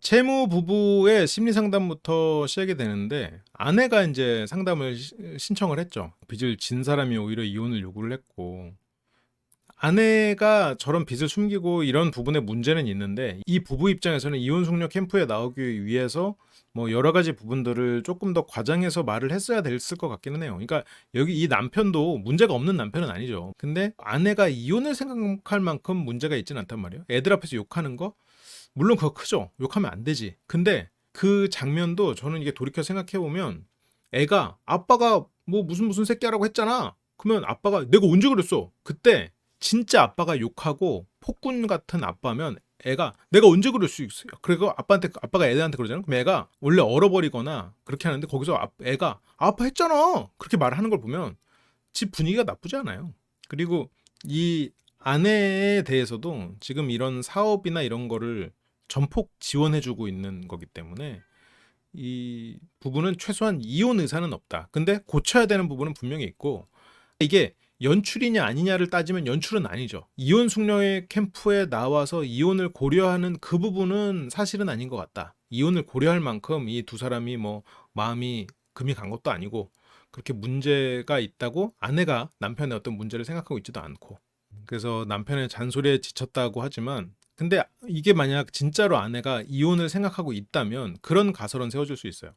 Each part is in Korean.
채무 부부의 심리 상담부터 시작이 되는데 아내가 이제 상담을 신청을 했죠. 빚을 진 사람이 오히려 이혼을 요구를 했고 아내가 저런 빚을 숨기고 이런 부분에 문제는 있는데 이 부부 입장에서는 이혼 숙려 캠프에 나오기 위해서 뭐 여러 가지 부분들을 조금 더 과장해서 말을 했어야 됐을 것 같기는 해요. 그러니까 여기 이 남편도 문제가 없는 남편은 아니죠. 근데 아내가 이혼을 생각할 만큼 문제가 있지는 않단 말이에요. 애들 앞에서 욕하는 거 물론 그거 크죠. 욕하면 안 되지. 근데 그 장면도 저는 이게 돌이켜 생각해 보면 애가 아빠가 뭐 무슨 새끼라고 했잖아. 그러면 아빠가 내가 언제 그랬어? 그때 진짜 아빠가 욕하고 폭군 같은 아빠면 애가 내가 언제 그럴 수 있어요? 그리고 아빠가 애한테 그러잖아. 그럼 애가 원래 얼어버리거나 그렇게 하는데 거기서 애가 아빠 했잖아. 그렇게 말하는 걸 보면 집 분위기가 나쁘지 않아요. 그리고 이 아내에 대해서도 지금 이런 사업이나 이런 거를 전폭 지원해주고 있는 거기 때문에 이 부분은 최소한 이혼 의사는 없다. 근데 고쳐야 되는 부분은 분명히 있고 이게 연출이냐 아니냐를 따지면 연출은 아니죠. 이혼 숙녀의 캠프에 나와서 이혼을 고려하는 그 부분은 사실은 아닌 것 같다. 이혼을 고려할 만큼 이 두 사람이 뭐 마음이 금이 간 것도 아니고 그렇게 문제가 있다고 아내가 남편의 어떤 문제를 생각하고 있지도 않고 그래서 남편의 잔소리에 지쳤다고 하지만 근데 이게 만약 진짜로 아내가 이혼을 생각하고 있다면 그런 가설은 세워줄 수 있어요.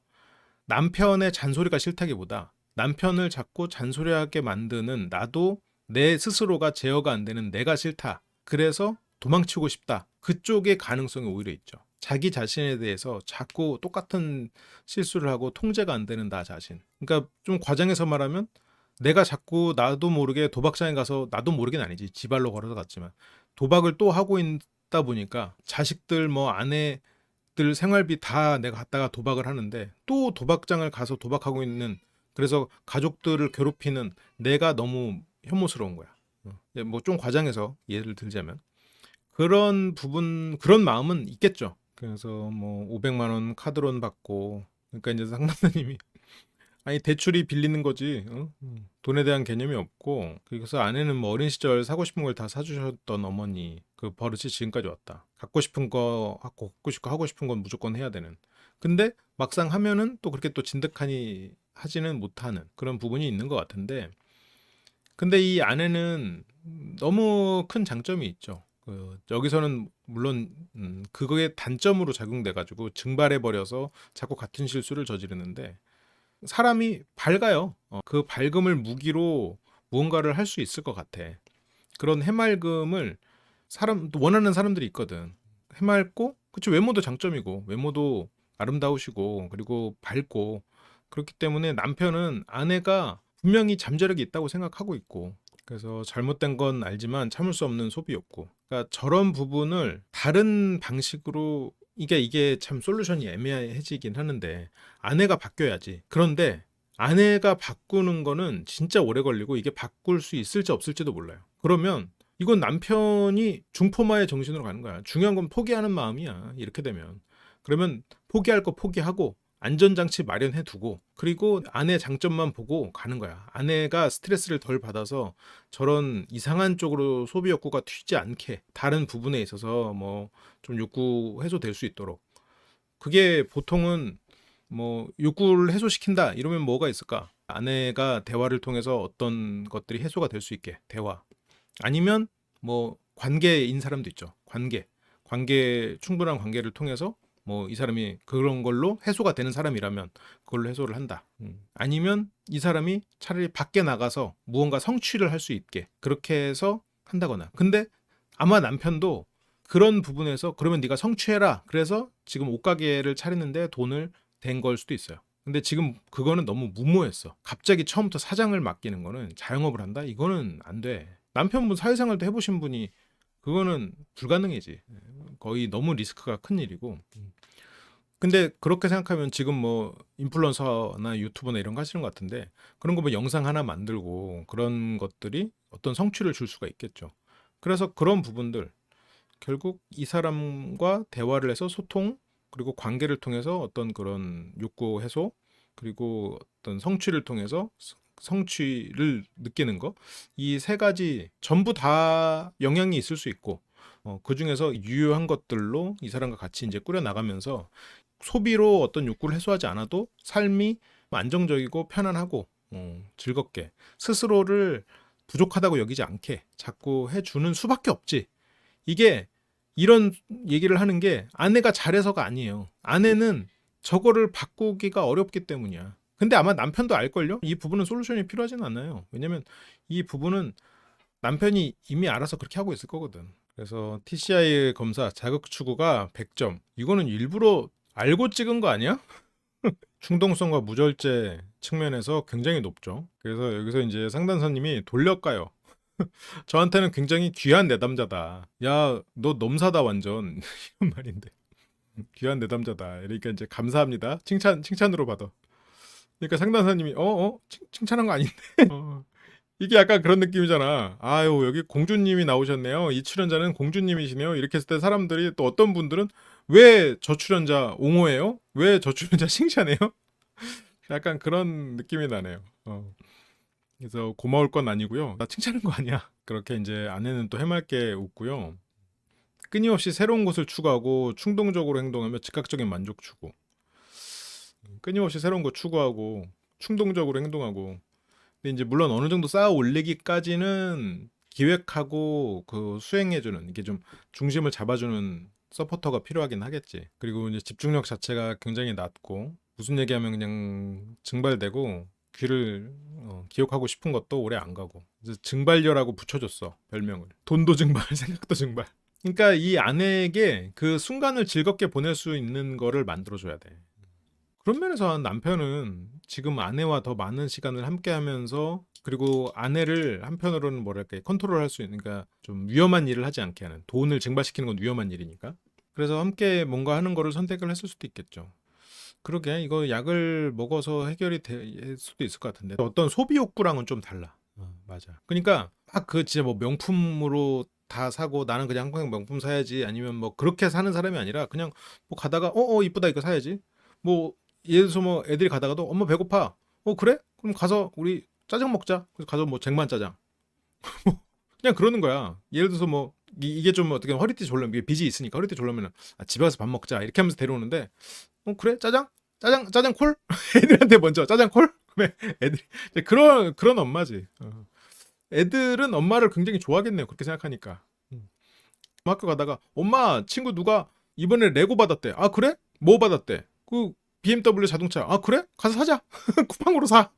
남편의 잔소리가 싫다기보다 남편을 자꾸 잔소리하게 만드는 나도 내 스스로가 제어가 안 되는 내가 싫다. 그래서 도망치고 싶다. 그쪽의 가능성이 오히려 있죠. 자기 자신에 대해서 자꾸 똑같은 실수를 하고 통제가 안 되는 나 자신. 그러니까 좀 과장해서 말하면 내가 자꾸 나도 모르게 도박장에 가서 나도 모르긴 아니지. 지발로 걸어서 갔지만 도박을 또 하고 있다 보니까 자식들 뭐 아내들 생활비 다 내가 갖다가 도박을 하는데 또 도박장을 가서 도박하고 있는 그래서 가족들을 괴롭히는 내가 너무 혐오스러운 거야. 뭐 좀 과장해서 예를 들자면 그런 부분 그런 마음은 있겠죠. 그래서 뭐 500만 원 카드론 받고 그러니까 이제 상담사님이 아니 대출이 빌리는 거지. 어? 돈에 대한 개념이 없고 그래서 아내는 뭐 어린 시절 사고 싶은 걸 다 사주셨던 어머니 그 버릇이 지금까지 왔다. 갖고 싶은 거 갖고 싶고 하고 싶은 건 무조건 해야 되는. 근데 막상 하면은 또 그렇게 또 진득하니 하지는 못하는 그런 부분이 있는 것 같은데 근데 이 아내는 너무 큰 장점이 있죠. 여기서는 물론 그거의 단점으로 작용돼 가지고 증발해 버려서 자꾸 같은 실수를 저지르는데 사람이 밝아요. 그 밝음을 무기로 무언가를 할 수 있을 것 같아. 그런 해맑음을 원하는 사람들이 있거든. 해맑고, 그치, 외모도 장점이고, 외모도 아름다우시고, 그리고 밝고, 그렇기 때문에 남편은 아내가 분명히 잠재력이 있다고 생각하고 있고, 그래서 잘못된 건 알지만 참을 수 없는 소비였고, 그러니까 저런 부분을 다른 방식으로 이게 참 솔루션이 애매해지긴 하는데 아내가 바뀌어야지. 그런데 아내가 바꾸는 거는 진짜 오래 걸리고 이게 바꿀 수 있을지 없을지도 몰라요. 그러면 이건 남편이 중포마의 정신으로 가는 거야. 중요한 건 포기하는 마음이야. 이렇게 되면. 그러면 포기할 거 포기하고 안전장치 마련해 두고 그리고 아내 장점만 보고 가는 거야. 아내가 스트레스를 덜 받아서 저런 이상한 쪽으로 소비 욕구가 튀지 않게 다른 부분에 있어서 뭐 좀 욕구 해소될 수 있도록. 그게 보통은 뭐 욕구를 해소시킨다 이러면 뭐가 있을까? 아내가 대화를 통해서 어떤 것들이 해소가 될 수 있게 대화. 아니면 뭐 관계인 사람도 있죠. 충분한 관계를 통해서 뭐 이 사람이 그런 걸로 해소가 되는 사람이라면 그걸로 해소를 한다. 아니면 이 사람이 차라리 밖에 나가서 무언가 성취를 할 수 있게 그렇게 해서 한다거나. 근데 아마 남편도 그런 부분에서 그러면 네가 성취해라. 그래서 지금 옷가게를 차리는데 돈을 댄 걸 수도 있어요. 근데 지금 그거는 너무 무모했어. 갑자기 처음부터 사장을 맡기는 거는 자영업을 한다? 이거는 안 돼. 남편분 사회생활도 해보신 분이 그거는 불가능이지. 거의 너무 리스크가 큰 일이고. 근데 그렇게 생각하면 지금 뭐 인플루언서나 유튜버나 이런 거 하시는 것 같은데 그런 거 뭐 영상 하나 만들고 그런 것들이 어떤 성취를 줄 수가 있겠죠. 그래서 그런 부분들 결국 이 사람과 대화를 해서 소통 그리고 관계를 통해서 어떤 그런 욕구 해소 그리고 어떤 성취를 통해서 성취를 느끼는 거 이 세 가지 전부 다 영향이 있을 수 있고 그 중에서 유효한 것들로 이 사람과 같이 이제 꾸려 나가면서 소비로 어떤 욕구를 해소하지 않아도 삶이 안정적이고 편안하고 즐겁게 스스로를 부족하다고 여기지 않게 자꾸 해주는 수밖에 없지. 이게 이런 얘기를 하는 게 아내가 잘해서가 아니에요. 아내는 저거를 바꾸기가 어렵기 때문이야. 근데 아마 남편도 알걸요? 이 부분은 솔루션이 필요하진 않아요. 왜냐면 이 부분은 남편이 이미 알아서 그렇게 하고 있을 거거든. 그래서 TCI 검사 자극 추구가 100점. 이거는 일부러 알고 찍은 거 아니야? 충동성과 무절제 측면에서 굉장히 높죠. 그래서 여기서 이제 상담사님이 돌려가요. 저한테는 굉장히 귀한 내담자다. 야, 너 넘사다 완전. 이런 말인데. 귀한 내담자다. 그러니까 이제 감사합니다. 칭찬으로 받아. 그러니까 상담사님이 칭찬한 거 아닌데. 이게 약간 그런 느낌이잖아. 아유, 여기 공주님이 나오셨네요. 이 출연자는 공주님이시네요. 이렇게 했을 때 사람들이 또 어떤 분들은 왜 저 출연자 옹호해요? 왜 저 출연자 칭찬해요? 약간 그런 느낌이 나네요. 그래서 고마울 건 아니고요. 나 칭찬한 거 아니야. 그렇게 이제 아내는 또 해맑게 웃고요. 끊임없이 새로운 것을 추구하고 충동적으로 행동하며 즉각적인 만족 추구. 끊임없이 새로운 거 추구하고 충동적으로 행동하고. 근데 이제 물론 어느 정도 쌓아 올리기까지는 기획하고 그 수행해주는 이게 좀 중심을 잡아주는 서포터가 필요하긴 하겠지. 그리고 이제 집중력 자체가 굉장히 낮고 무슨 얘기하면 그냥 증발되고 귀를 기억하고 싶은 것도 오래 안 가고. 그래서 증발녀라고 붙여줬어 별명을. 돈도 증발, 생각도 증발. 그러니까 이 아내에게 그 순간을 즐겁게 보낼 수 있는 거를 만들어줘야 돼. 그런 면에서 남편은 지금 아내와 더 많은 시간을 함께 하면서 그리고 아내를 한편으로는 뭐랄까 컨트롤할 수 있는 그러니까 좀 위험한 일을 하지 않게 하는 돈을 증발시키는 건 위험한 일이니까 그래서 함께 뭔가 하는 거를 선택을 했을 수도 있겠죠. 그러게 이거 약을 먹어서 해결이 될 수도 있을 것 같은데 어떤 소비 욕구랑은 좀 달라. 맞아. 그러니까 막 그 진짜 뭐 명품으로 다 사고 나는 그냥 항상 명품 사야지 아니면 뭐 그렇게 사는 사람이 아니라 그냥 뭐 가다가 이쁘다 이거 사야지 뭐 예를 들어서 뭐 애들이 가다가도 엄마 배고파 그래? 그럼 가서 우리 짜장 먹자 그래서 가서 뭐 쟁반 짜장 그냥 그러는 거야. 예를 들어서 뭐 이게 좀 어떻게 보면 허리띠 졸려면 이게 빚이 있으니까 허리띠 졸려면 집에 가서 밥 먹자 이렇게 하면서 데려오는데 그래 짜장 콜 애들한테 먼저 짜장 콜 그러면 애들이 이제 그런 엄마지. 애들은 엄마를 굉장히 좋아하겠네요. 그렇게 생각하니까. 학교 가다가 엄마 친구 누가 이번에 레고 받았대. 아 그래? 뭐 받았대? 그 BMW 자동차. 아 그래? 가서 사자. 쿠팡으로 사.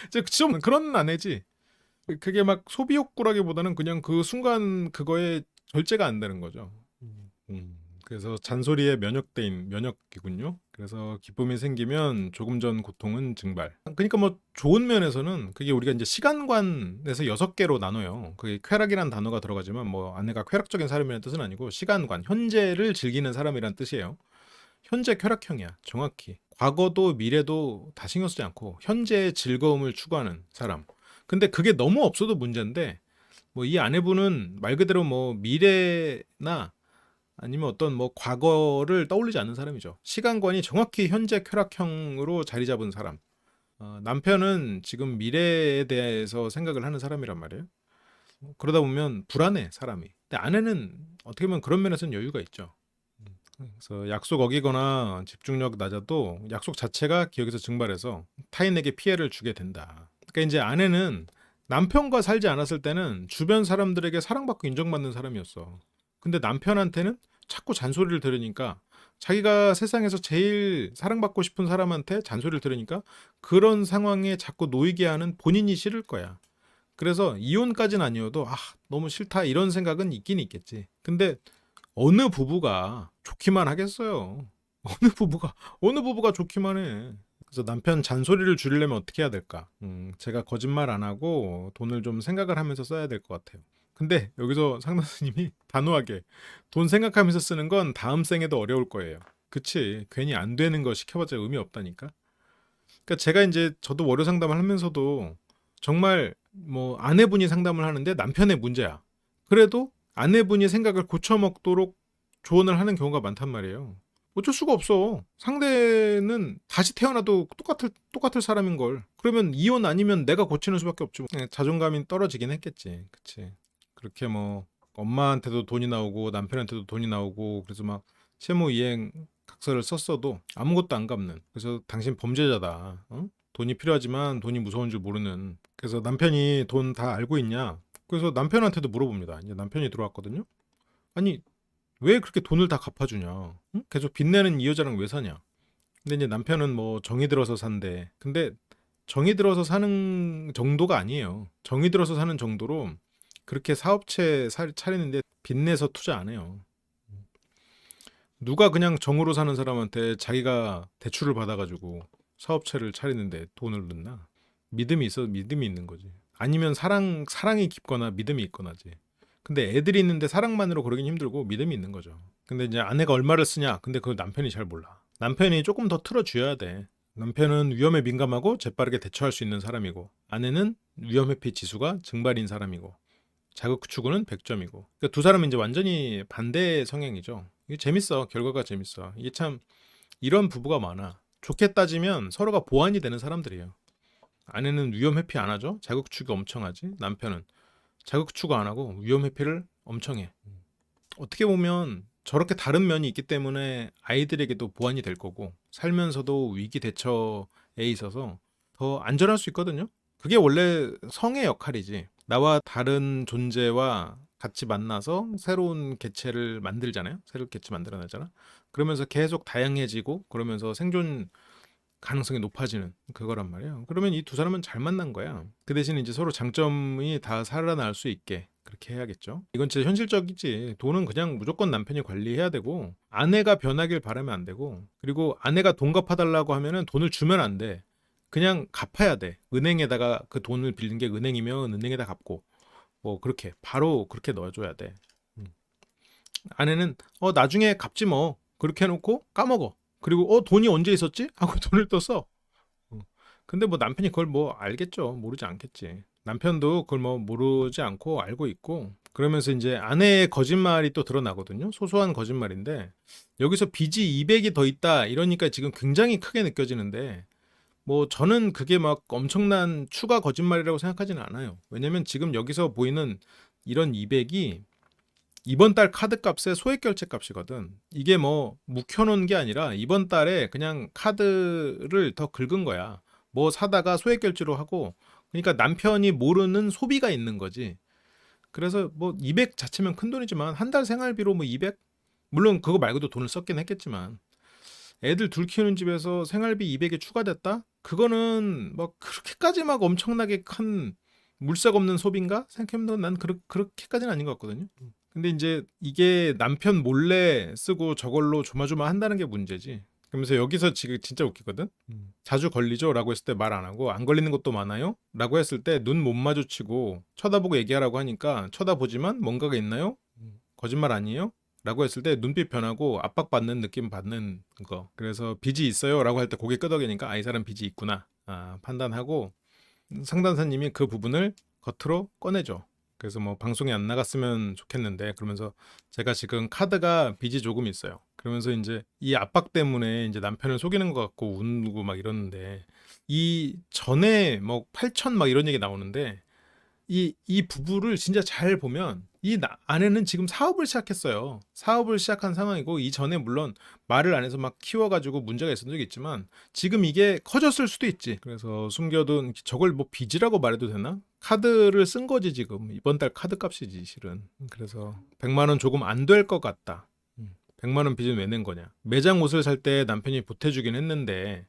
이제 좀 그런 아내지. 그게 막 소비 욕구라기보다는 그냥 그 순간 그거에 절제가 안 되는 거죠. 그래서 잔소리에 면역대인 면역이군요. 그래서 기쁨이 생기면 조금 전 고통은 증발. 그러니까 뭐 좋은 면에서는 그게 우리가 이제 시간관에서 6개로 나눠요. 그게 쾌락이란 단어가 들어가지만 뭐 아내가 쾌락적인 사람이라는 뜻은 아니고 시간관, 현재를 즐기는 사람이란 뜻이에요. 현재 쾌락형이야. 정확히. 과거도 미래도 다 신경 쓰지 않고 현재의 즐거움을 추구하는 사람. 근데 그게 너무 없어도 문제인데 뭐 이 아내분은 말 그대로 뭐 미래나 아니면 어떤 뭐 과거를 떠올리지 않는 사람이죠. 시간관이 정확히 현재 쾌락형으로 자리 잡은 사람. 남편은 지금 미래에 대해서 생각을 하는 사람이란 말이에요. 그러다 보면 불안해 사람이. 근데 아내는 어떻게 보면 그런 면에서는 여유가 있죠. 그래서 약속 어기거나 집중력 낮아도 약속 자체가 기억에서 증발해서 타인에게 피해를 주게 된다. 그러니까 이제 아내는 남편과 살지 않았을 때는 주변 사람들에게 사랑받고 인정받는 사람이었어. 근데 남편한테는 자꾸 잔소리를 들으니까 자기가 세상에서 제일 사랑받고 싶은 사람한테 잔소리를 들으니까 그런 상황에 자꾸 놓이게 하는 본인이 싫을 거야. 그래서 이혼까지는 아니어도 너무 싫다 이런 생각은 있긴 있겠지. 근데 어느 부부가 좋기만 하겠어요. 어느 부부가 좋기만 해. 그래서 남편 잔소리를 줄이려면 어떻게 해야 될까? 제가 거짓말 안 하고 돈을 좀 생각을 하면서 써야 될 것 같아요. 근데 여기서 상담사님이 단호하게 돈 생각하면서 쓰는 건 다음 생에도 어려울 거예요. 그치? 괜히 안 되는 거 시켜봤자 의미 없다니까. 그러니까 제가 이제 저도 월요 상담을 하면서도 정말 뭐 아내분이 상담을 하는데 남편의 문제야. 그래도 아내분이 생각을 고쳐먹도록 조언을 하는 경우가 많단 말이에요. 어쩔 수가 없어. 상대는 다시 태어나도 똑같을 사람인 걸. 그러면 이혼 아니면 내가 고치는 수밖에 없지. 자존감이 떨어지긴 했겠지. 그치? 그렇게 뭐 엄마한테도 돈이 나오고 남편한테도 돈이 나오고 그래서 막 채무 이행 각서를 썼어도 아무것도 안 갚는. 그래서 당신 범죄자다. 어? 돈이 필요하지만 돈이 무서운 줄 모르는. 그래서 남편이 돈 다 알고 있냐? 그래서 남편한테도 물어봅니다. 이제 남편이 들어왔거든요. 아니 왜 그렇게 돈을 다 갚아주냐? 응? 계속 빚내는 이 여자랑 왜 사냐? 근데 이제 남편은 뭐 정이 들어서 산대. 근데 정이 들어서 사는 정도가 아니에요. 정이 들어서 사는 정도로 그렇게 사업체 차리는데 빚내서 투자 안 해요. 누가 그냥 정으로 사는 사람한테 자기가 대출을 받아가지고 사업체를 차리는데 돈을 넣나? 믿음이 있어 믿음이 있는 거지. 아니면 사랑이 깊거나 믿음이 있거나지. 근데 애들이 있는데 사랑만으로 그러긴 힘들고 믿음이 있는 거죠. 근데 이제 아내가 얼마를 쓰냐? 근데 그걸 남편이 잘 몰라. 남편이 조금 더 틀어줘야 돼. 남편은 위험에 민감하고 재빠르게 대처할 수 있는 사람이고 아내는 위험회피 지수가 증발인 사람이고 자극 추구는 100점이고 그러니까 두 사람은 이제 완전히 반대 성향이죠. 이게 재밌어. 결과가 재밌어. 이게 참 이런 부부가 많아. 좋게 따지면 서로가 보완이 되는 사람들이에요. 아내는 위험 회피 안 하죠. 자극 추구 엄청 하지. 남편은 자극 추구 안 하고 위험 회피를 엄청 해. 어떻게 보면 저렇게 다른 면이 있기 때문에 아이들에게도 보완이 될 거고 살면서도 위기 대처에 있어서 더 안전할 수 있거든요. 그게 원래 성의 역할이지. 나와 다른 존재와 같이 만나서 새로운 개체를 만들잖아요. 새로운 개체 만들어내잖아. 그러면서 계속 다양해지고 그러면서 생존 가능성이 높아지는 그거란 말이에요. 그러면 이 두 사람은 잘 만난 거야. 그 대신 이제 서로 장점이 다 살아날 수 있게 그렇게 해야겠죠. 이건 진짜 현실적이지. 돈은 그냥 무조건 남편이 관리해야 되고 아내가 변하길 바라면 안 되고 그리고 아내가 돈 갚아달라고 하면은 돈을 주면 안 돼. 그냥 갚아야 돼. 은행에다가 그 돈을 빌린 게 은행이면 은행에다 갚고 뭐 그렇게 바로 그렇게 넣어줘야 돼. 음. 아내는 나중에 갚지 뭐 그렇게 해놓고 까먹어. 그리고 돈이 언제 있었지? 하고 돈을 또 써. 어. 근데 뭐 남편이 그걸 뭐 알겠죠. 모르지 않겠지. 남편도 그걸 뭐 모르지 않고 알고 있고 그러면서 이제 아내의 거짓말이 또 드러나거든요. 소소한 거짓말인데 여기서 빚이 200이 더 있다 이러니까 지금 굉장히 크게 느껴지는데 뭐 저는 그게 막 엄청난 추가 거짓말이라고 생각하지는 않아요. 왜냐면 지금 여기서 보이는 이런 200이 이번 달 카드 값의 소액 결제 값이거든. 이게 뭐 묵혀놓은 게 아니라 이번 달에 그냥 카드를 더 긁은 거야. 뭐 사다가 소액 결제로 하고 그러니까 남편이 모르는 소비가 있는 거지. 그래서 뭐 200 자체면 큰 돈이지만 한 달 생활비로 뭐 200? 물론 그거 말고도 돈을 썼긴 했겠지만 애들 둘 키우는 집에서 생활비 200이 추가됐다? 그거는 뭐 그렇게까지 막 엄청나게 큰 물색 없는 소비인가? 생각해보면 난 그렇게까지는 아닌 것 같거든요. 근데 이제 이게 남편 몰래 쓰고 저걸로 조마조마 한다는 게 문제지. 그러면서 여기서 지금 진짜 웃기거든. 자주 걸리죠? 라고 했을 때 말 안 하고 안 걸리는 것도 많아요? 라고 했을 때 눈 못 마주치고 쳐다보고 얘기하라고 하니까 쳐다보지만 뭔가가 있나요? 거짓말 아니에요? 라고 했을 때 눈빛 변하고 압박받는 느낌 받는 거. 그래서 빚이 있어요? 라고 할 때 고개 끄덕이니까 이 사람 빚이 있구나 판단하고 상담사님이 그 부분을 겉으로 꺼내줘. 그래서 뭐 방송에 안 나갔으면 좋겠는데 그러면서 제가 지금 카드가 빚이 조금 있어요. 그러면서 이제 이 압박 때문에 이제 남편을 속이는 것 같고 울고 막 이러는데 이 전에 뭐 8천 막 이런 얘기 나오는데 이 부부를 진짜 잘 보면 아내는 지금 사업을 시작했어요. 사업을 시작한 상황이고 이전에 물론 말을 안 해서 막 키워가지고 문제가 있었던 적이 있지만 지금 이게 커졌을 수도 있지. 그래서 숨겨둔 저걸 뭐 빚이라고 말해도 되나? 카드를 쓴 거지 지금. 이번 달 카드 값이지 실은. 그래서 100만 원 조금 안 될 것 같다. 100만 원 빚은 왜 낸 거냐? 매장 옷을 살 때 남편이 보태주긴 했는데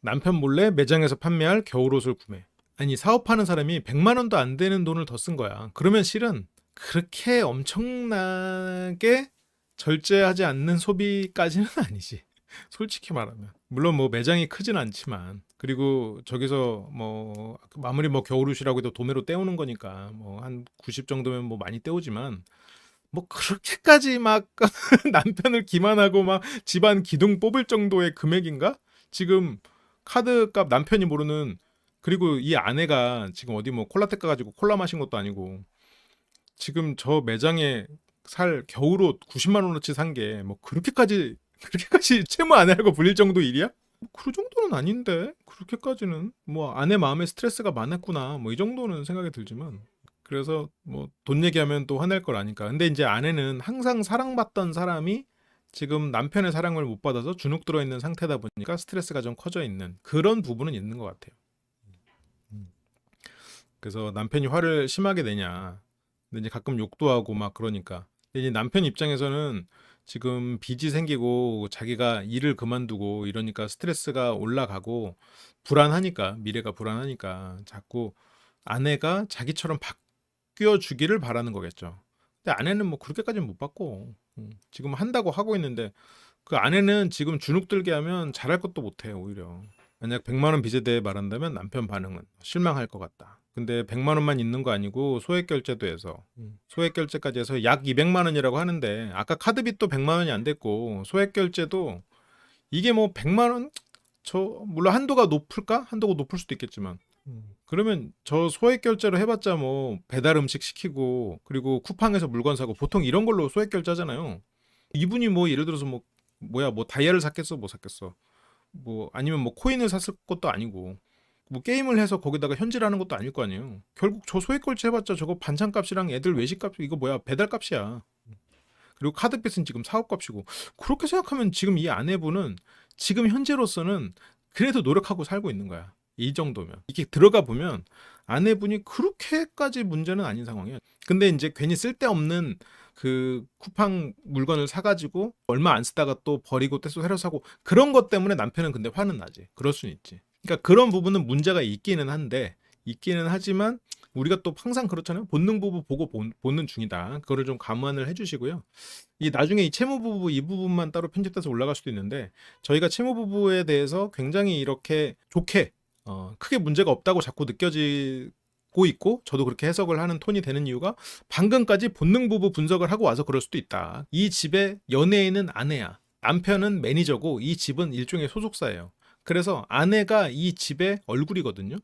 남편 몰래 매장에서 판매할 겨울옷을 구매. 아니 사업하는 사람이 100만 원도 안 되는 돈을 더 쓴 거야. 그러면 실은 그렇게 엄청나게 절제하지 않는 소비까지는 아니지. 솔직히 말하면. 물론 뭐 매장이 크진 않지만 그리고 저기서 뭐 아무리 뭐 겨울옷이라고 해도 도매로 떼우는 거니까 뭐 한 90 정도면 뭐 많이 떼우지만 뭐 그렇게까지 막 남편을 기만하고 막 집안 기둥 뽑을 정도의 금액인가? 지금 카드값 남편이 모르는 그리고 이 아내가 지금 어디 뭐 콜라텍 가가지고 콜라 마신 것도 아니고 지금 저 매장에 살 겨울옷 90만 원어치 산 게 뭐 그렇게까지 채무 아내라고 불릴 정도 일이야? 그 정도는 아닌데 그렇게까지는 뭐 아내 마음에 스트레스가 많았구나 뭐 이 정도는 생각이 들지만 그래서 뭐 돈 얘기하면 또 화낼 걸 아니까. 근데 이제 아내는 항상 사랑받던 사람이 지금 남편의 사랑을 못 받아서 주눅 들어 있는 상태다 보니까 스트레스가 좀 커져 있는 그런 부분은 있는 것 같아요. 음. 그래서 남편이 화를 심하게 내냐. 근데 이제 가끔 욕도 하고 막 그러니까. 근데 이제 남편 입장에서는 지금 빚이 생기고 자기가 일을 그만두고 이러니까 스트레스가 올라가고 불안하니까 미래가 불안하니까 자꾸 아내가 자기처럼 바뀌어 주기를 바라는 거겠죠. 근데 아내는 뭐 그렇게까지는 못 받고 지금 한다고 하고 있는데 그 아내는 지금 주눅 들게 하면 잘할 것도 못해요 오히려. 만약 100만 원 빚에 대해 말한다면 남편 반응은 실망할 것 같다. 근데 100만 원만 있는 거 아니고 소액 결제도 해서 소액 결제까지 해서 약 200만 원이라고 하는데 아까 카드 빚도 100만 원이 안 됐고 소액 결제도 이게 뭐 100만 원 물론 한도가 높을까? 한도가 높을 수도 있겠지만 그러면 저 소액 결제로 해봤자 뭐 배달 음식 시키고 그리고 쿠팡에서 물건 사고 보통 이런 걸로 소액 결제하잖아요. 이분이 뭐 예를 들어서 뭐 뭐야 뭐 다이아를 샀겠어 못 샀겠어 뭐 아니면 뭐 코인을 샀을 것도 아니고 뭐 게임을 해서 거기다가 현질하는 것도 아닐 거 아니에요. 결국 저 소액 결제 해봤자 저거 반찬값이랑 애들 외식값 이거 뭐야 배달값이야. 그리고 카드빚은 지금 사업값이고 그렇게 생각하면 지금 이 아내분은 지금 현재로서는 그래도 노력하고 살고 있는 거야. 이 정도면 이게 들어가 보면 아내분이 그렇게까지 문제는 아닌 상황이에요. 근데 이제 괜히 쓸데없는 그 쿠팡 물건을 사가지고 얼마 안 쓰다가 또 버리고 또 새로 사고 그런 것 때문에 남편은 근데 화는 나지. 그럴 수는 있지. 그러니까 그런 부분은 문제가 있기는 한데 있기는 하지만 우리가 또 항상 그렇잖아요. 본능 부부 보고 보는 중이다. 그거를 좀 감안을 해주시고요. 이 나중에 이 채무 부부 이 부분만 따로 편집돼서 올라갈 수도 있는데 저희가 채무 부부에 대해서 굉장히 이렇게 좋게 크게 문제가 없다고 자꾸 느껴지고 있고 저도 그렇게 해석을 하는 톤이 되는 이유가 방금까지 본능 부부 분석을 하고 와서 그럴 수도 있다. 이 집의 연예인은 아내야. 남편은 매니저고 이 집은 일종의 소속사예요. 그래서 아내가 이 집의 얼굴이거든요.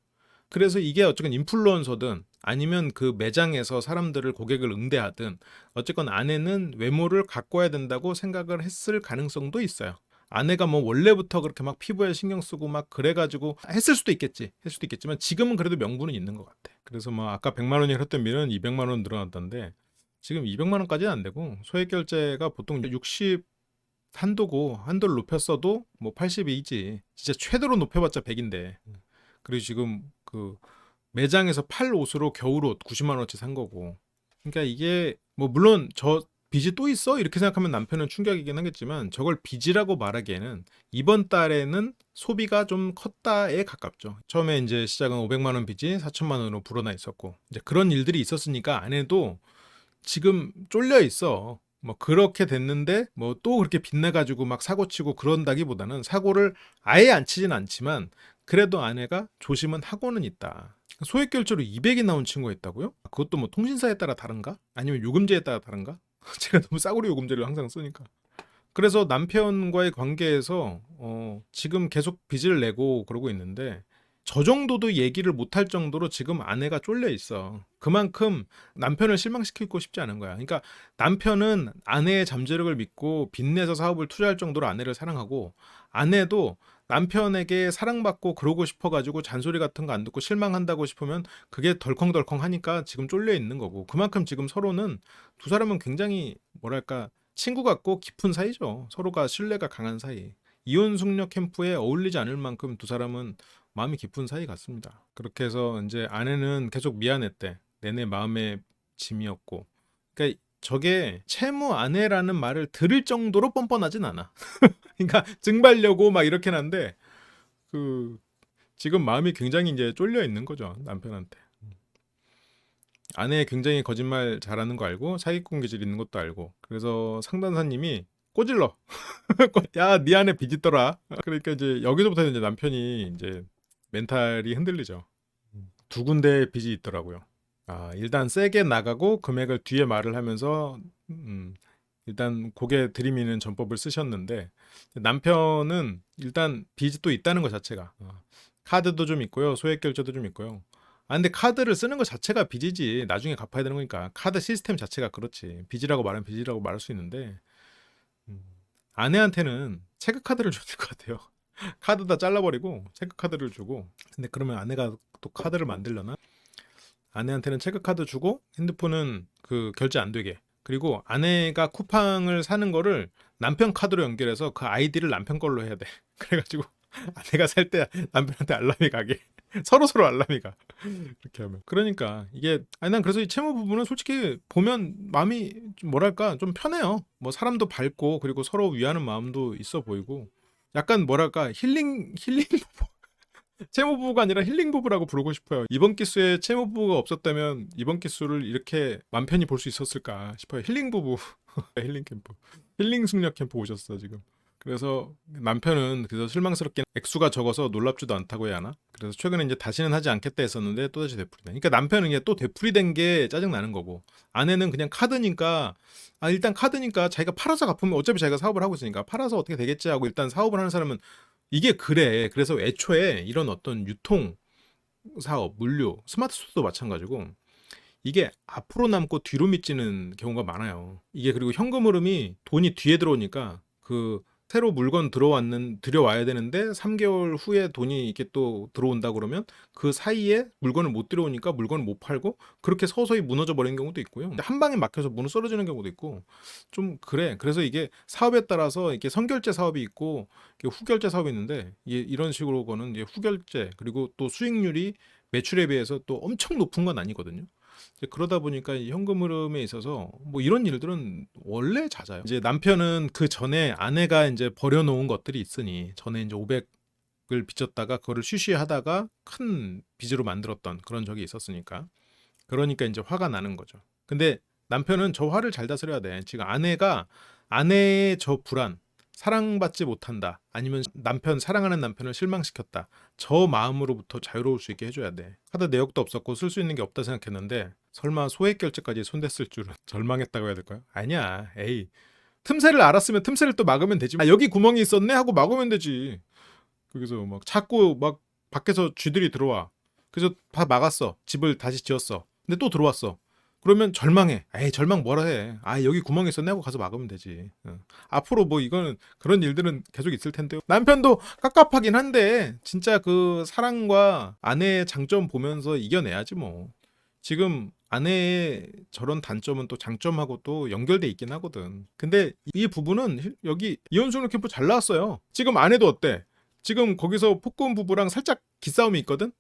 그래서 이게 어쨌건 인플루언서든 아니면 그 매장에서 사람들을 고객을 응대하든 어쨌건 아내는 외모를 가꿔야 된다고 생각을 했을 가능성도 있어요. 아내가 뭐 원래부터 그렇게 막 피부에 신경 쓰고 막 그래가지고 했을 수도 있겠지. 했을 수도 있겠지만 지금은 그래도 명분은 있는 것 같아. 그래서 뭐 아까 100만 원이 했던 밀은 200만 원 늘어났던데 지금 200만 원까지는 안 되고 소액 결제가 보통 60 한도고 한도를 높였어도 뭐 80이지. 진짜 최대로 높여봤자 100인데. 그리고 지금 그 매장에서 팔 옷으로 겨울옷 90만 원어치 산 거고. 그러니까 이게 뭐 물론 저 빚이 또 있어? 이렇게 생각하면 남편은 충격이긴 하겠지만 저걸 빚이라고 말하기에는 이번 달에는 소비가 좀 컸다에 가깝죠. 처음에 이제 시작은 500만 원 빚이 4천만 원으로 불어나 있었고 이제 그런 일들이 있었으니까 아내도 지금 쫄려 있어. 뭐 그렇게 됐는데 뭐 또 그렇게 빚내가지고 막 사고 치고 그런다기보다는 사고를 아예 안 치진 않지만 그래도 아내가 조심은 하고는 있다. 소액 결제로 200이 나온 친구가 있다고요? 그것도 뭐 통신사에 따라 다른가? 아니면 요금제에 따라 다른가? 제가 너무 싸구려 요금제를 항상 쓰니까. 그래서 남편과의 관계에서 지금 계속 빚을 내고 그러고 있는데 저 정도도 얘기를 못할 정도로 지금 아내가 쫄려 있어. 그만큼 남편을 실망시키고 싶지 않은 거야. 그러니까 남편은 아내의 잠재력을 믿고 빚내서 사업을 투자할 정도로 아내를 사랑하고 아내도 남편에게 사랑받고 그러고 싶어가지고 잔소리 같은 거 안 듣고 실망한다고 싶으면 그게 덜컹덜컹 하니까 지금 쫄려 있는 거고 그만큼 지금 서로는 두 사람은 굉장히 뭐랄까 친구 같고 깊은 사이죠. 서로가 신뢰가 강한 사이. 이혼 숙녀 캠프에 어울리지 않을 만큼 두 사람은 마음이 깊은 사이 같습니다. 그렇게 해서 이제 아내는 계속 미안했대. 내내 마음의 짐이었고. 그러니까 저게 채무 아내라는 말을 들을 정도로 뻔뻔하진 않아. 그러니까 증발려고 막 이렇게 한데 그 지금 마음이 굉장히 이제 쫄려 있는 거죠 남편한테. 아내 굉장히 거짓말 잘하는 거 알고 사기꾼 기질 있는 것도 알고 그래서 상담사님이 꼬질러. 야, 네 안에 빚 있더라. 그러니까 이제 여기서부터 이제 남편이 이제 멘탈이 흔들리죠. 두 군데 빚이 있더라고요. 일단 세게 나가고 금액을 뒤에 말을 하면서 일단 고개 들이미는 전법을 쓰셨는데 남편은 일단 빚이 또 있다는 것 자체가 카드도 좀 있고요. 소액 결제도 좀 있고요. 근데 카드를 쓰는 것 자체가 빚이지 나중에 갚아야 되는 거니까 카드 시스템 자체가 그렇지 빚이라고 말하면 빚이라고 말할 수 있는데 아내한테는 체크카드를 줘야 될 것 같아요. 카드 다 잘라버리고 체크카드를 주고 근데 그러면 아내가 또 카드를 만들려나? 아내한테는 체크카드 주고 핸드폰은 그 결제 안 되게. 그리고 아내가 쿠팡을 사는 거를 남편 카드로 연결해서 그 아이디를 남편 걸로 해야 돼. 그래가지고 아내가 살 때 남편한테 알람이 가게. 서로 알람이 가. 그렇게 하면. 그러니까 이게 아니 난 그래서 이 채무 부분은 솔직히 보면 마음이 좀 뭐랄까 좀 편해요. 뭐 사람도 밝고 그리고 서로 위하는 마음도 있어 보이고 약간 뭐랄까 힐링 채무 부부가 아니라 힐링 부부라고 부르고 싶어요. 이번 기수에 채무 부부가 없었다면 이번 기수를 이렇게 맘 편히 볼 수 있었을까 싶어요. 힐링 부부, 힐링 캠프, 힐링 숙녀 캠프 오셨어 지금. 그래서 남편은 그래서 실망스럽게 액수가 적어서 놀랍지도 않다고 해야 하나? 그래서 최근에 이제 다시는 하지 않겠다 했었는데 또다시 되풀이다. 그러니까 남편은 이게 또 되풀이된 게 짜증 나는 거고 아내는 그냥 카드니까 아 일단 카드니까 자기가 팔아서 갚으면 어차피 자기가 사업을 하고 있으니까 팔아서 어떻게 되겠지 하고 일단 사업을 하는 사람은 이게 그래. 그래서 애초에 이런 어떤 유통 사업, 물류, 스마트 스토어도 마찬가지고 이게 앞으로 남고 뒤로 미치는 경우가 많아요. 이게 그리고 현금 흐름이 돈이 뒤에 들어오니까 그 새로 물건 들여와야 되는데 3개월 후에 돈이 이렇게 또 들어온다 그러면 그 사이에 물건을 못 들여오니까 물건을 못 팔고 그렇게 서서히 무너져 버리는 경우도 있고요. 한 방에 막혀서 문을 썰어지는 경우도 있고 좀 그래. 그래서 이게 사업에 따라서 이렇게 선결제 사업이 있고 이게 후결제 사업이 있는데 이런 식으로 거는 이제 후결제 그리고 또 수익률이 매출에 비해서 또 엄청 높은 건 아니거든요. 이제 그러다 보니까 이 현금 흐름에 있어서 뭐 이런 일들은 원래 잦아요. 이제 남편은 그 전에 아내가 이제 버려놓은 것들이 있으니 전에 이제 500을 빚졌다가 그거를 쉬쉬하다가 큰 빚으로 만들었던 그런 적이 있었으니까 그러니까 이제 화가 나는 거죠. 근데 남편은 저 화를 잘 다스려야 돼. 지금 아내의 저 불안, 사랑받지 못한다. 아니면 사랑하는 남편을 실망시켰다. 저 마음으로부터 자유로울 수 있게 해줘야 돼. 카드 내역도 없었고 쓸 수 있는 게 없다 생각했는데 설마 소액 결제까지 손댔을 줄은 절망했다고 해야 될까요? 아니야. 에이. 틈새를 알았으면 틈새를 또 막으면 되지. 아, 여기 구멍이 있었네 하고 막으면 되지. 거기서 막 자꾸 막 밖에서 쥐들이 들어와. 그래서 다 막았어. 집을 다시 지었어. 근데 또 들어왔어. 그러면 절망해. 에이 절망 뭐라 해. 아 여기 구멍이 있었네 하고 가서 막으면 되지. 앞으로 뭐 이거는 그런 일들은 계속 있을 텐데요. 남편도 깝깝하긴 한데 진짜 그 사랑과 아내의 장점 보면서 이겨내야지 뭐. 지금 아내의 저런 단점은 또 장점하고 또 연결돼 있긴 하거든. 근데 이 부분은 여기 이혼숙녀 캠프 잘 나왔어요. 지금 아내도 어때? 지금 거기서 폭군 부부랑 살짝 기싸움이 있거든.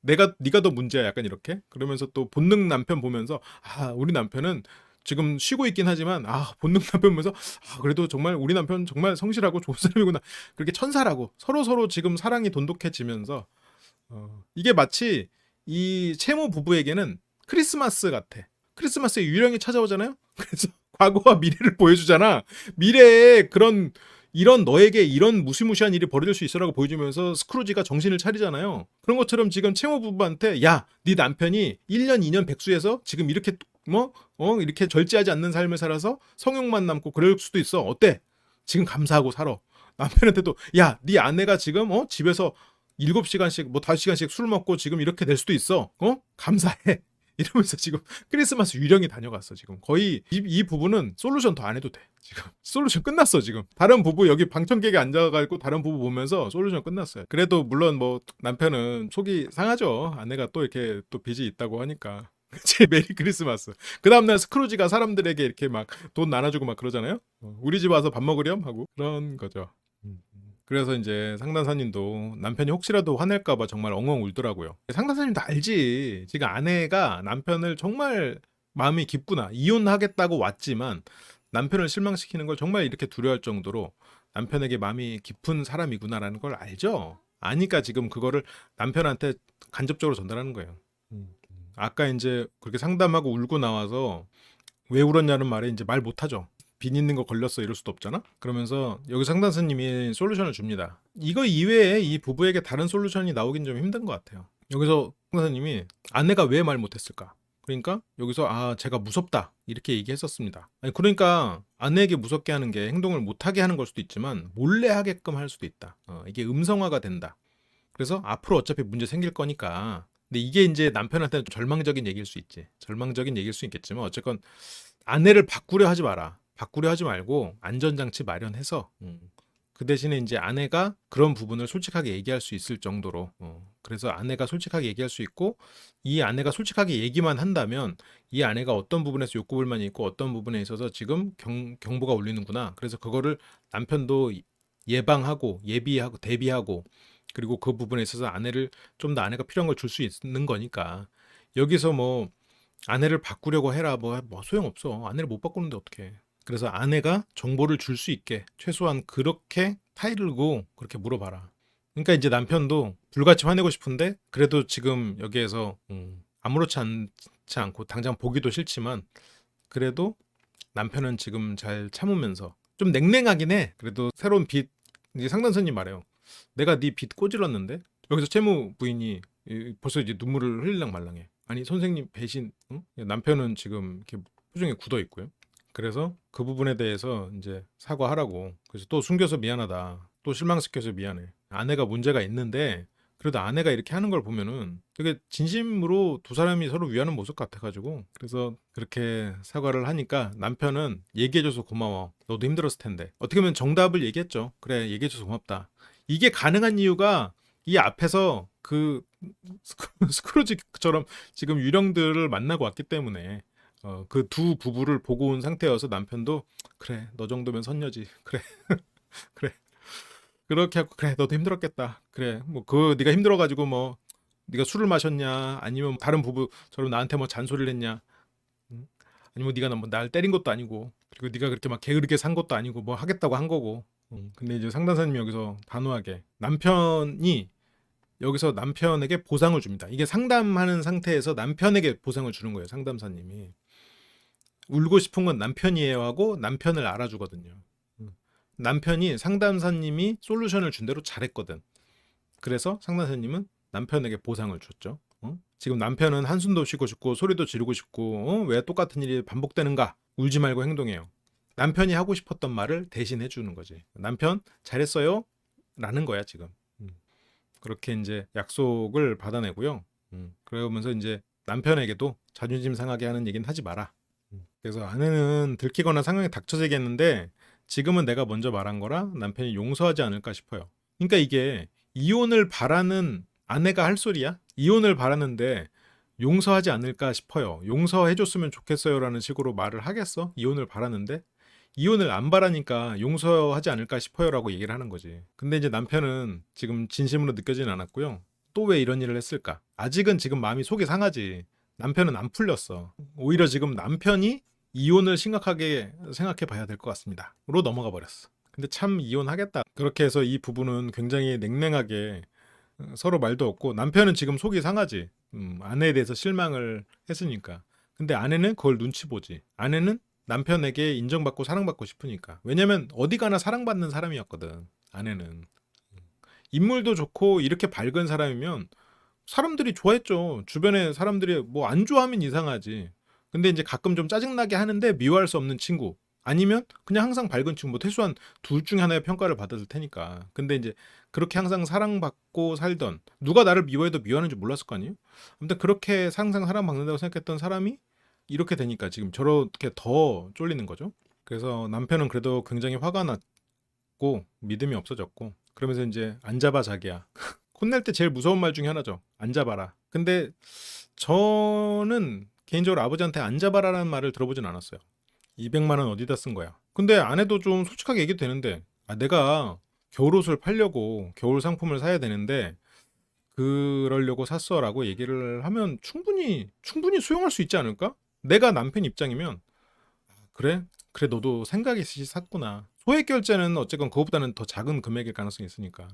네가 더 문제야 약간 이렇게 그러면서 또 본능 남편 보면서 아 우리 남편은 지금 쉬고 있긴 하지만 아 본능 남편 보면서 아 그래도 정말 우리 남편 정말 성실하고 좋은 사람이구나 그렇게 천사라고 서로 지금 사랑이 돈독해지면서 이게 마치 이 채모 부부에게는 크리스마스 같아. 크리스마스에 유령이 찾아오잖아요. 그래서 과거와 미래를 보여주잖아. 미래에 이런 너에게 이런 무시무시한 일이 벌어질 수 있어라고 보여주면서 스크루지가 정신을 차리잖아요. 그런 것처럼 지금 채모 부부한테 야, 네 남편이 1년 2년 백수해서 지금 이렇게 이렇게 절제하지 않는 삶을 살아서 성욕만 남고 그럴 수도 있어. 어때? 지금 감사하고 살아. 남편한테도 야, 네 아내가 지금 집에서 7시간씩 뭐 5시간씩 술 먹고 지금 이렇게 될 수도 있어. 감사해. 이러면서 지금 크리스마스 유령이 다녀갔어. 지금 거의 이 부부는 솔루션 더 안 해도 돼. 지금 솔루션 끝났어. 지금 다른 부부 여기 방청객에 앉아가지고 다른 부부 보면서 솔루션 끝났어요. 그래도 물론 뭐 남편은 속이 상하죠. 아내가 또 이렇게 또 빚이 있다고 하니까. 그치 메리 크리스마스. 그 다음날 스크루지가 사람들에게 이렇게 막 돈 나눠주고 막 그러잖아요. 우리 집 와서 밥 먹으렴 하고 그런 거죠. 그래서 이제 상담사님도 남편이 혹시라도 화낼까봐 정말 엉엉 울더라고요. 상담사님도 알지. 지금 아내가 남편을 정말 마음이 깊구나. 이혼하겠다고 왔지만 남편을 실망시키는 걸 정말 이렇게 두려워할 정도로 남편에게 마음이 깊은 사람이구나라는 걸 알죠. 아니까 지금 그거를 남편한테 간접적으로 전달하는 거예요. 아까 이제 그렇게 상담하고 울고 나와서 왜 울었냐는 말에 이제 말 못하죠. 빚 있는 거 걸렸어 이럴 수도 없잖아. 그러면서 여기 상담사님이 솔루션을 줍니다. 이거 이외에 이 부부에게 다른 솔루션이 나오긴 좀 힘든 것 같아요. 여기서 상담사님이 아내가 왜 말 못했을까? 그러니까 여기서 아 제가 무섭다 이렇게 얘기했었습니다. 아니, 그러니까 아내에게 무섭게 하는 게 행동을 못하게 하는 걸 수도 있지만 몰래 하게끔 할 수도 있다. 이게 음성화가 된다. 그래서 앞으로 어차피 문제 생길 거니까. 근데 이게 이제 남편한테는 좀 절망적인 얘기일 수 있지. 절망적인 얘기일 수 있겠지만 어쨌건 아내를 바꾸려 하지 마라. 바꾸려 하지 말고 안전장치 마련해서 그 대신에 이제 아내가 그런 부분을 솔직하게 얘기할 수 있을 정도로 그래서 아내가 솔직하게 얘기할 수 있고 이 아내가 솔직하게 얘기만 한다면 이 아내가 어떤 부분에서 욕구불만이 있고 어떤 부분에 있어서 지금 경보가 울리는구나. 그래서 그거를 남편도 예방하고 예비하고 대비하고 그리고 그 부분에 있어서 아내를 좀 더 아내가 필요한 걸 줄 수 있는 거니까 여기서 뭐 아내를 바꾸려고 해라 뭐 소용없어. 아내를 못 바꾸는데 어떡해. 그래서 아내가 정보를 줄 수 있게 최소한 그렇게 타이르고 그렇게 물어봐라. 그러니까 이제 남편도 불같이 화내고 싶은데 그래도 지금 여기에서 아무렇지 않지 않고 당장 보기도 싫지만 그래도 남편은 지금 잘 참으면서 좀 냉랭하긴 해. 그래도 새로운 빚 이제 상담사님 말해요. 내가 네 빚 꼬질렀는데 여기서 채무 부인이 벌써 이제 눈물을 흘리랑 말랑해. 아니 선생님 배신 응? 남편은 지금 이렇게 표정이 굳어 있고요. 그래서 그 부분에 대해서 이제 사과하라고. 그래서 또 숨겨서 미안하다. 또 실망시켜서 미안해. 아내가 문제가 있는데 그래도 아내가 이렇게 하는 걸 보면은 되게 진심으로 두 사람이 서로 위하는 모습 같아가지고 그래서 그렇게 사과를 하니까 남편은 얘기해줘서 고마워. 너도 힘들었을 텐데. 어떻게 보면 정답을 얘기했죠. 그래 얘기해줘서 고맙다. 이게 가능한 이유가 이 앞에서 그 스크루지처럼 지금 유령들을 만나고 왔기 때문에 그 두 부부를 보고 온 상태여서 남편도 그래 너 정도면 선녀지 그래 그래 그렇게 하고 그래 너도 힘들었겠다 그래 뭐 그 네가 힘들어가지고 뭐 네가 술을 마셨냐 아니면 다른 부부처럼 나한테 뭐 잔소리를 했냐 응? 아니면 네가 뭐날 때린 것도 아니고 그리고 네가 그렇게 막 게으르게 산 것도 아니고 뭐 하겠다고 한 거고 근데 이제 상담사님이 여기서 단호하게 남편이 여기서 남편에게 보상을 줍니다. 이게 상담하는 상태에서 남편에게 보상을 주는 거예요. 상담사님이. 울고 싶은 건 남편이에요 하고 남편을 알아주거든요. 남편이 상담사님이 솔루션을 준 대로 잘했거든. 그래서 상담사님은 남편에게 보상을 줬죠. 지금 남편은 한숨도 쉬고 싶고 소리도 지르고 싶고 왜 똑같은 일이 반복되는가? 울지 말고 행동해요. 남편이 하고 싶었던 말을 대신 해주는 거지. 남편 잘했어요? 라는 거야 지금. 그렇게 이제 약속을 받아내고요. 그러면서 이제 남편에게도 자존심 상하게 하는 얘기는 하지 마라. 그래서 아내는 들키거나 상황이 닥쳐지겠는데 지금은 내가 먼저 말한 거라 남편이 용서하지 않을까 싶어요. 그러니까 이게 이혼을 바라는 아내가 할 소리야? 이혼을 바라는데 용서하지 않을까 싶어요. 용서해줬으면 좋겠어요라는 식으로 말을 하겠어? 이혼을 바라는데 이혼을 안 바라니까 용서하지 않을까 싶어요라고 얘기를 하는 거지. 근데 이제 남편은 지금 진심으로 느껴지는 않았고요. 또 왜 이런 일을 했을까? 아직은 지금 마음이 속이 상하지. 남편은 안 풀렸어. 오히려 지금 남편이 이혼을 심각하게 생각해 봐야 될 것 같습니다. 로 넘어가 버렸어. 근데 참 이혼하겠다. 그렇게 해서 이 부부는 굉장히 냉랭하게 서로 말도 없고 남편은 지금 속이 상하지. 아내에 대해서 실망을 했으니까. 근데 아내는 그걸 눈치 보지. 아내는 남편에게 인정받고 사랑받고 싶으니까. 왜냐면 어디 가나 사랑받는 사람이었거든. 아내는. 인물도 좋고 이렇게 밝은 사람이면 사람들이 좋아했죠. 주변에 사람들이 뭐 안 좋아하면 이상하지. 근데 이제 가끔 좀 짜증나게 하는데 미워할 수 없는 친구. 아니면 그냥 항상 밝은 친구. 뭐 최소한 둘 중에 하나의 평가를 받았을 테니까. 근데 이제 그렇게 항상 사랑받고 살던 누가 나를 미워해도 미워하는 줄 몰랐을 거 아니에요? 아무튼 그렇게 항상 사랑받는다고 생각했던 사람이 이렇게 되니까 지금 저렇게 더 쫄리는 거죠. 그래서 남편은 그래도 굉장히 화가 났고 믿음이 없어졌고 그러면서 이제 안 잡아 자기야. 혼낼 때 제일 무서운 말 중에 하나죠. 안 잡아라. 근데 저는 개인적으로 아버지한테 안 잡아라라는 말을 들어보진 않았어요. 200만 원 어디다 쓴 거야. 근데 아내도 좀 솔직하게 얘기도 되는데 내가 겨울옷을 팔려고 겨울 상품을 사야 되는데 그러려고 샀어라고 얘기를 하면 충분히 수용할 수 있지 않을까? 내가 남편 입장이면 그래? 그래 너도 생각이 있으시 샀구나. 소액 결제는 어쨌건 그거보다는 더 작은 금액일 가능성이 있으니까.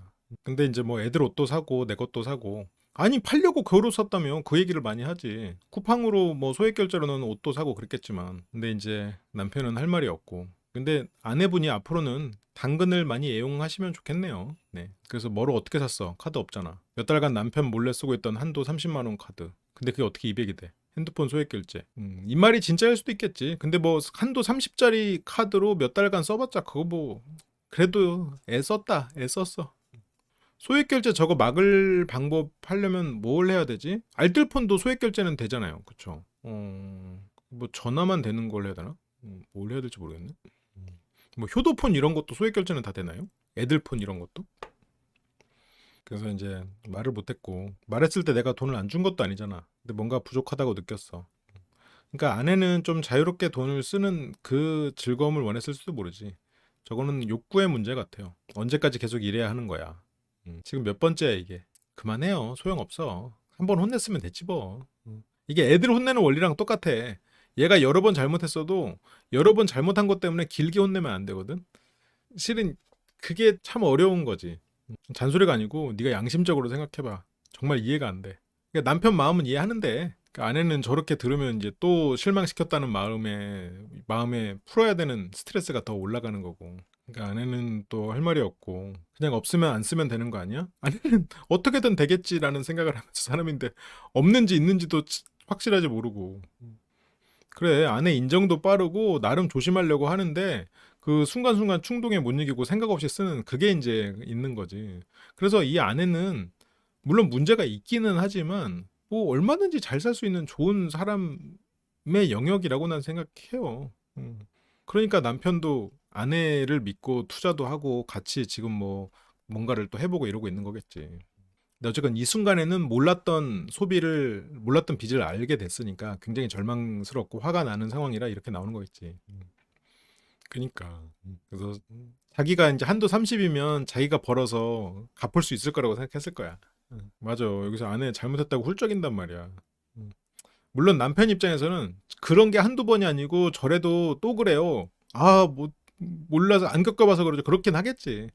근데 이제 뭐 애들 옷도 사고 내 것도 사고 아니 팔려고 겨울옷 샀다며 그 얘기를 많이 하지. 쿠팡으로 뭐 소액 결제로는 옷도 사고 그랬겠지만 근데 이제 남편은 할 말이 없고 근데 아내분이 앞으로는 당근을 많이 애용하시면 좋겠네요. 네. 그래서 뭐를 어떻게 샀어? 카드 없잖아. 몇 달간 남편 몰래 쓰고 있던 한도 30만 원 카드. 근데 그게 어떻게 200이 돼? 핸드폰 소액 결제. 이 말이 진짜일 수도 있겠지. 근데 뭐 한도 30짜리 카드로 몇 달간 써봤자 그거 뭐 그래도 애 썼다. 애 썼어. 소액 결제 저거 막을 방법 하려면 뭘 해야 되지? 알뜰폰도 소액 결제는 되잖아요. 그쵸? 뭐 전화만 되는 걸 해야 되나? 뭘 해야 될지 모르겠네. 뭐 효도폰 이런 것도 소액 결제는 다 되나요? 애들 폰 이런 것도. 그래서 이제 말을 못했고 말했을 때 내가 돈을 안 준 것도 아니잖아. 근데 뭔가 부족하다고 느꼈어. 그러니까 아내는 좀 자유롭게 돈을 쓰는 그 즐거움을 원했을 수도 모르지. 저거는 욕구의 문제 같아요. 언제까지 계속 이래야 하는 거야. 지금 몇 번째야 이게. 그만해요. 소용없어. 한 번 혼냈으면 됐지 뭐. 이게 애들 혼내는 원리랑 똑같아. 얘가 여러 번 잘못했어도 여러 번 잘못한 것 때문에 길게 혼내면 안 되거든. 실은 그게 참 어려운 거지. 잔소리가 아니고 네가 양심적으로 생각해봐. 정말 이해가 안 돼. 그러니까 남편 마음은 이해하는데 그 아내는 저렇게 들으면 이제 또 실망시켰다는 마음에 풀어야 되는 스트레스가 더 올라가는 거고. 그러니까 아내는 또 할 말이 없고 그냥 없으면 안 쓰면 되는 거 아니야? 아내는 어떻게든 되겠지라는 생각을 하면서 사람인데 없는지 있는지도 확실하지 모르고. 그래, 아내 인정도 빠르고 나름 조심하려고 하는데 그 순간순간 충동에 못 이기고 생각 없이 쓰는 그게 이제 있는 거지. 그래서 이 아내는 물론 문제가 있기는 하지만 뭐 얼마든지 잘 살 수 있는 좋은 사람의 영역이라고 난 생각해요. 그러니까 남편도 아내를 믿고 투자도 하고 같이 지금 뭐 뭔가를 또 해보고 이러고 있는 거겠지. 근데 어쨌건 이 순간에는 몰랐던 빚을 알게 됐으니까 굉장히 절망스럽고 화가 나는 상황이라 이렇게 나오는 거겠지. 그니까. 그래서 자기가 이제 한도 30이면 자기가 벌어서 갚을 수 있을 거라고 생각했을 거야. 맞아. 여기서 아내 잘못했다고 훌쩍인단 말이야. 음. 물론 남편 입장에서는 그런 게 한두 번이 아니고 저래도 또 그래요. 아, 뭐 몰라서 안 겪어봐서 그러죠. 그렇긴 하겠지.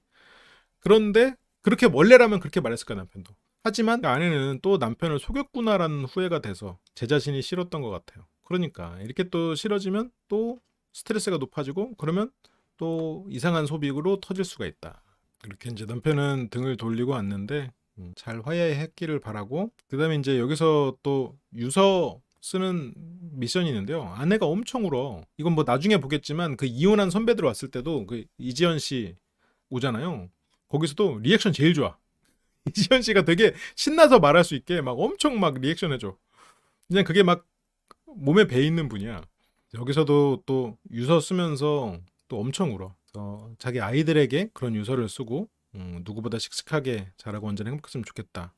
그런데 그렇게 원래라면 그렇게 말했을 거야 남편도. 하지만 그 아내는 또 남편을 속였구나라는 후회가 돼서 제 자신이 싫었던 것 같아요. 그러니까 이렇게 또 싫어지면 또 스트레스가 높아지고 그러면 또 이상한 소비로 터질 수가 있다. 그렇게 이제 남편은 등을 돌리고 왔는데 잘 화해했기를 바라고 그다음에 이제 여기서 또 유서 쓰는 미션이 있는데요. 아내가 엄청 울어. 이건 뭐 나중에 보겠지만 그 이혼한 선배들 왔을 때도 그 이지연 씨 오잖아요. 거기서도 리액션 제일 좋아. 이지연 씨가 되게 신나서 말할 수 있게 막 엄청 막 리액션 해줘. 그냥 그게 막 몸에 배 있는 분이야. 여기서도 또 유서 쓰면서 또 엄청 울어. 그래서 자기 아이들에게 그런 유서를 쓰고 누구보다 씩씩하게 자라고 언제나 행복했으면 좋겠다.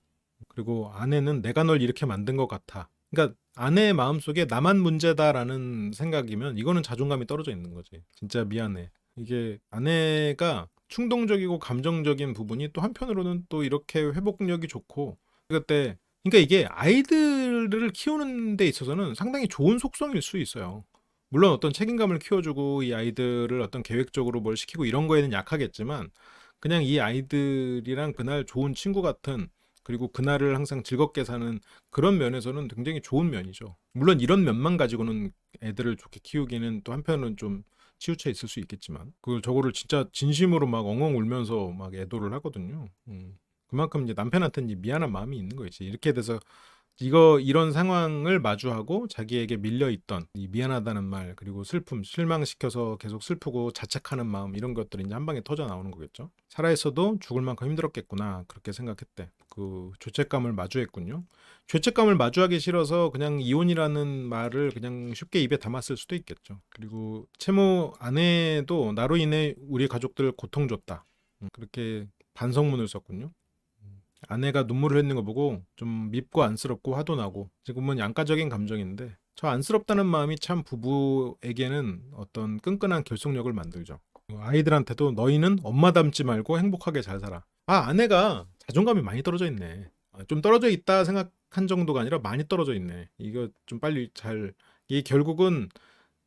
그리고 아내는 내가 널 이렇게 만든 것 같아. 그러니까 아내의 마음속에 나만 문제다라는 생각이면 이거는 자존감이 떨어져 있는 거지. 진짜 미안해. 이게 아내가 충동적이고 감정적인 부분이 또 한편으로는 또 이렇게 회복력이 좋고 그때 그러니까 이게 아이들을 키우는 데 있어서는 상당히 좋은 속성일 수 있어요. 물론 어떤 책임감을 키워주고 이 아이들을 어떤 계획적으로 뭘 시키고 이런 거에는 약하겠지만 그냥 이 아이들이랑 그날 좋은 친구 같은 그리고 그날을 항상 즐겁게 사는 그런 면에서는 굉장히 좋은 면이죠. 물론 이런 면만 가지고는 애들을 좋게 키우기는 또 한편은 좀 치우쳐 있을 수 있겠지만 그 저거를 진짜 진심으로 막 엉엉 울면서 막 애도를 하거든요. 그만큼 이제 남편한테는 이제 미안한 마음이 있는 거지. 이렇게 돼서 이런 상황을 마주하고 자기에게 밀려 있던 이 미안하다는 말 그리고 슬픔, 실망시켜서 계속 슬프고 자책하는 마음 이런 것들이 이제 한 방에 터져 나오는 거겠죠. 살아있어도 죽을 만큼 힘들었겠구나 그렇게 생각했대. 그 죄책감을 마주했군요. 죄책감을 마주하기 싫어서 그냥 이혼이라는 말을 그냥 쉽게 입에 담았을 수도 있겠죠. 그리고 채무 아내도 나로 인해 우리 가족들 고통 줬다. 그렇게 반성문을 썼군요. 아내가 눈물을 흘리는 거 보고 좀 밉고 안쓰럽고 화도 나고 지금은 양가적인 감정인데 저 안쓰럽다는 마음이 참 부부에게는 어떤 끈끈한 결속력을 만들죠. 아이들한테도 너희는 엄마 닮지 말고 행복하게 잘 살아. 아, 아내가 자존감이 많이 떨어져 있네. 좀 떨어져 있다 생각한 정도가 아니라 많이 떨어져 있네. 이거 좀 빨리 이 결국은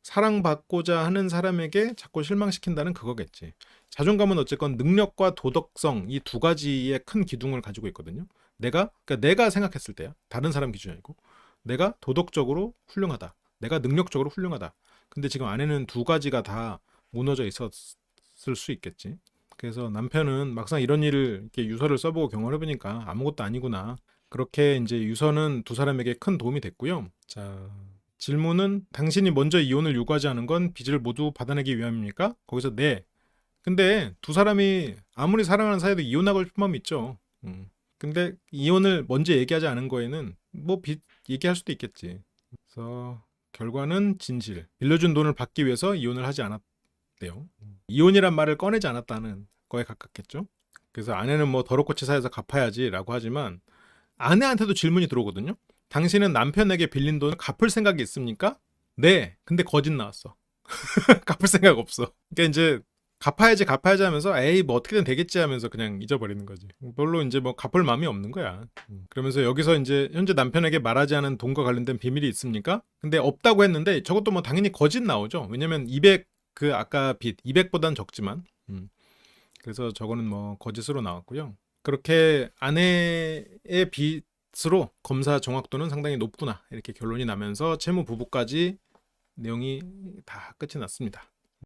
사랑받고자 하는 사람에게 자꾸 실망시킨다는 그거겠지. 자존감은 어쨌건 능력과 도덕성 이 두 가지의 큰 기둥을 가지고 있거든요. 그러니까 내가 생각했을 때야. 다른 사람 기준이 아니고 내가 도덕적으로 훌륭하다. 내가 능력적으로 훌륭하다. 근데 지금 아내는 두 가지가 다 무너져 있었을 수 있겠지. 그래서 남편은 막상 이런 일을 이렇게 유서를 써보고 경험을 해보니까 아무것도 아니구나. 그렇게 이제 유서는 두 사람에게 큰 도움이 됐고요. 자, 질문은 당신이 먼저 이혼을 요구하지 않은 건 빚을 모두 받아내기 위함입니까? 거기서 네. 근데 두 사람이 아무리 사랑하는 사이도 이혼하고 싶은 마음이 있죠. 근데 이혼을 먼저 얘기하지 않은 거에는 뭐 빚 얘기할 수도 있겠지. 그래서 결과는 진실. 빌려준 돈을 받기 위해서 이혼을 하지 않았대요. 이혼이란 말을 꺼내지 않았다는 거에 가깝겠죠. 그래서 아내는 뭐 더럽고 치사해서 갚아야지라고 하지만 아내한테도 질문이 들어오거든요. 당신은 남편에게 빌린 돈을 갚을 생각이 있습니까? 네. 근데 거짓 나왔어. 갚을 생각 없어. 그러니까 이제 갚아야지 하면서 에이 뭐 어떻게든 되겠지 하면서 그냥 잊어버리는 거지. 별로 이제 뭐 갚을 마음이 없는 거야. 그러면서 여기서 이제 현재 남편에게 말하지 않은 돈과 관련된 비밀이 있습니까? 근데 없다고 했는데 저것도 뭐 당연히 거짓 나오죠. 왜냐면 200 그 아까 빚 200보단 적지만 그래서 저거는 뭐 거짓으로 나왔고요. 그렇게 아내의 빚으로 검사 정확도는 상당히 높구나 이렇게 결론이 나면서 채무 부부까지 내용이 다 끝이 났습니다.